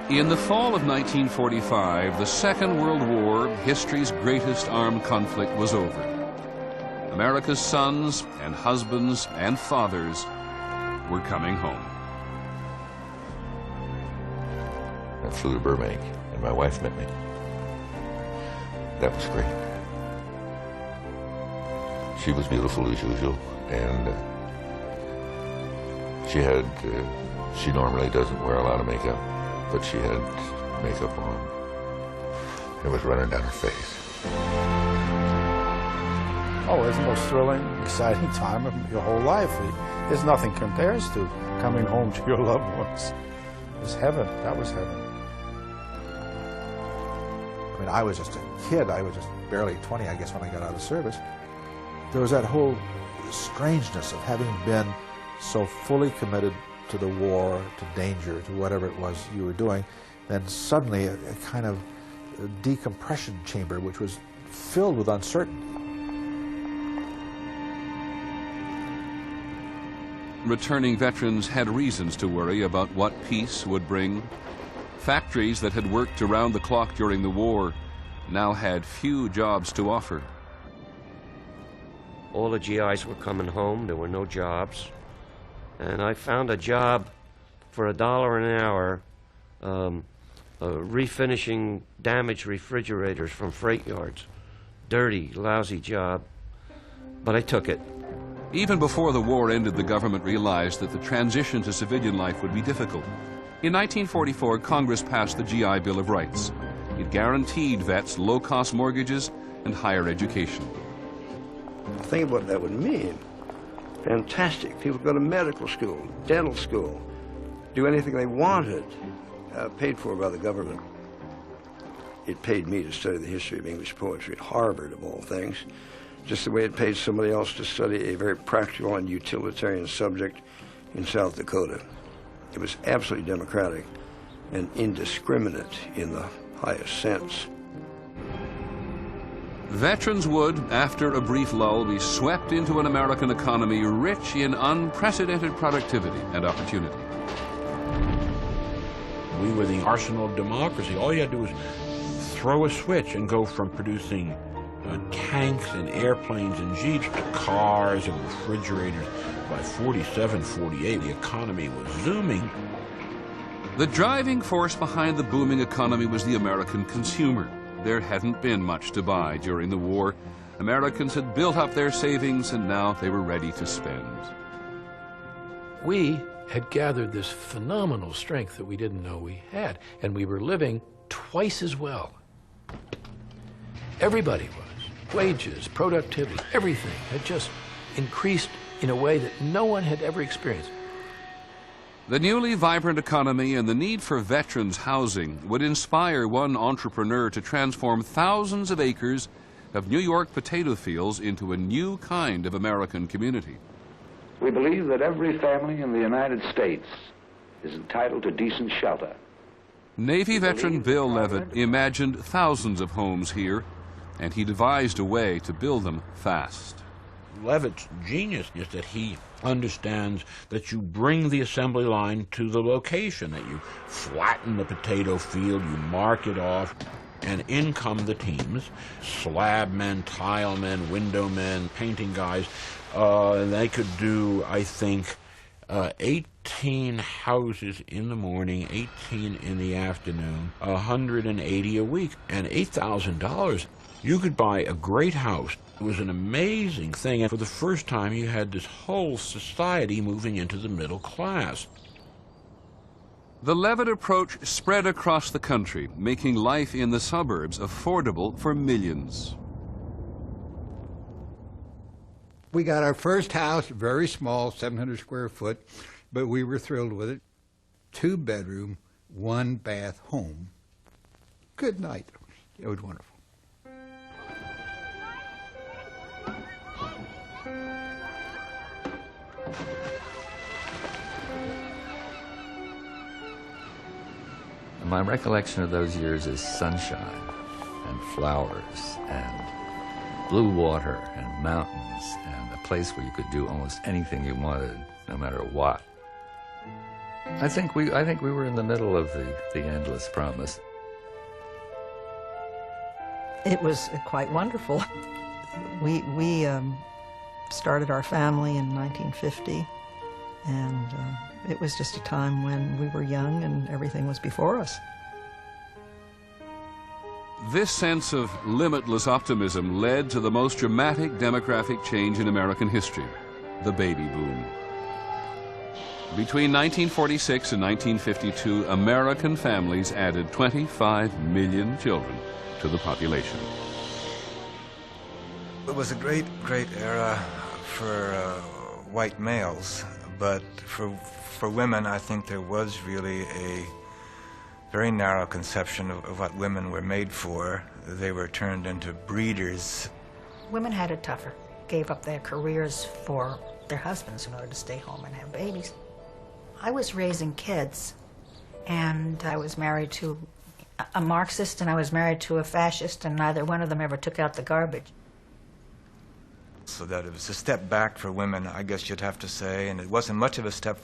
In the fall of 1945, the Second World War, history's greatest armed conflict, was over. America's sons and husbands and fathers were coming home. I flew to Burbank, and my wife met me. That was great. She was beautiful as usual, and she normally doesn't wear a lot of makeup, but she had makeup on. It was running down her face. Oh, it's the most thrilling, exciting time of your whole life. There's nothing compares to coming home to your loved ones. It was heaven. That was heaven. I mean, I was just a kid. I was just barely 20, I guess, when I got out of service. There was that whole strangeness of having been so fully committed to the war, to danger, to whatever it was you were doing, then suddenly a kind of decompression chamber which was filled with uncertainty. Returning veterans had reasons to worry about what peace would bring. Factories that had worked around the clock during the war now had few jobs to offer. All the GIs were coming home. There were no jobs. And I found a job for $1 an hour refinishing damaged refrigerators from freight yards. Dirty, lousy job, but I took it. Even before the war ended, the government realized that the transition to civilian life would be difficult. In 1944, Congress passed the GI Bill of Rights. It guaranteed vets low-cost mortgages and higher education. Think of what that would mean. Fantastic. People go to medical school, dental school, do anything they wanted, paid for by the government. It paid me to study the history of English poetry at Harvard, of all things, just the way it paid somebody else to study a very practical and utilitarian subject in South Dakota. It was absolutely democratic and indiscriminate in the highest sense. Veterans would, after a brief lull, be swept into an American economy rich in unprecedented productivity and opportunity. We were the arsenal of democracy. All you had to do was throw a switch and go from producing tanks and airplanes and jeeps to cars and refrigerators. By 47, 48, the economy was zooming. The driving force behind the booming economy was the American consumer. There hadn't been much to buy during the war. Americans had built up their savings, and now they were ready to spend. We had gathered this phenomenal strength that we didn't know we had, and we were living twice as well. Everybody was. Wages, productivity, everything had just increased in a way that no one had ever experienced. The newly vibrant economy and the need for veterans' housing would inspire one entrepreneur to transform thousands of acres of New York potato fields into a new kind of American community. We believe that every family in the United States is entitled to decent shelter. Navy veteran Bill Levitt imagined thousands of homes here, and he devised a way to build them fast. Levitt's genius is that he understands that you bring the assembly line to the location, that you flatten the potato field, you mark it off, and in come the teams, slab men, tile men, window men, painting guys. They could do, I think, 18 houses in the morning, 18 in the afternoon, 180 a week, and $8,000. You could buy a great house. It was an amazing thing, and for the first time you had this whole society moving into the middle class. The Levitt approach spread across the country, making life in the suburbs affordable for millions. We got our first house, very small, 700 square foot, but we were thrilled with it. 2-bedroom, 1-bath home. Good night. It was wonderful. My recollection of those years is sunshine and flowers and blue water and mountains and a place where you could do almost anything you wanted, no matter what. I think we were in the middle of the endless promise. It was quite wonderful. We started our family in 1950, and it was just a time when we were young and everything was before us. This sense of limitless optimism led to the most dramatic demographic change in American history, the baby boom. Between 1946 and 1952, American families added 25 million children to the population. It was a great era for white males, but for women, I think there was really a very narrow conception of what women were made for. They were turned into breeders. Women had it tougher, gave up their careers for their husbands in order to stay home and have babies. I was raising kids, and I was married to a Marxist and I was married to a fascist, and neither one of them ever took out the garbage. So that it was a step back for women, I guess you'd have to say, and it wasn't much of a step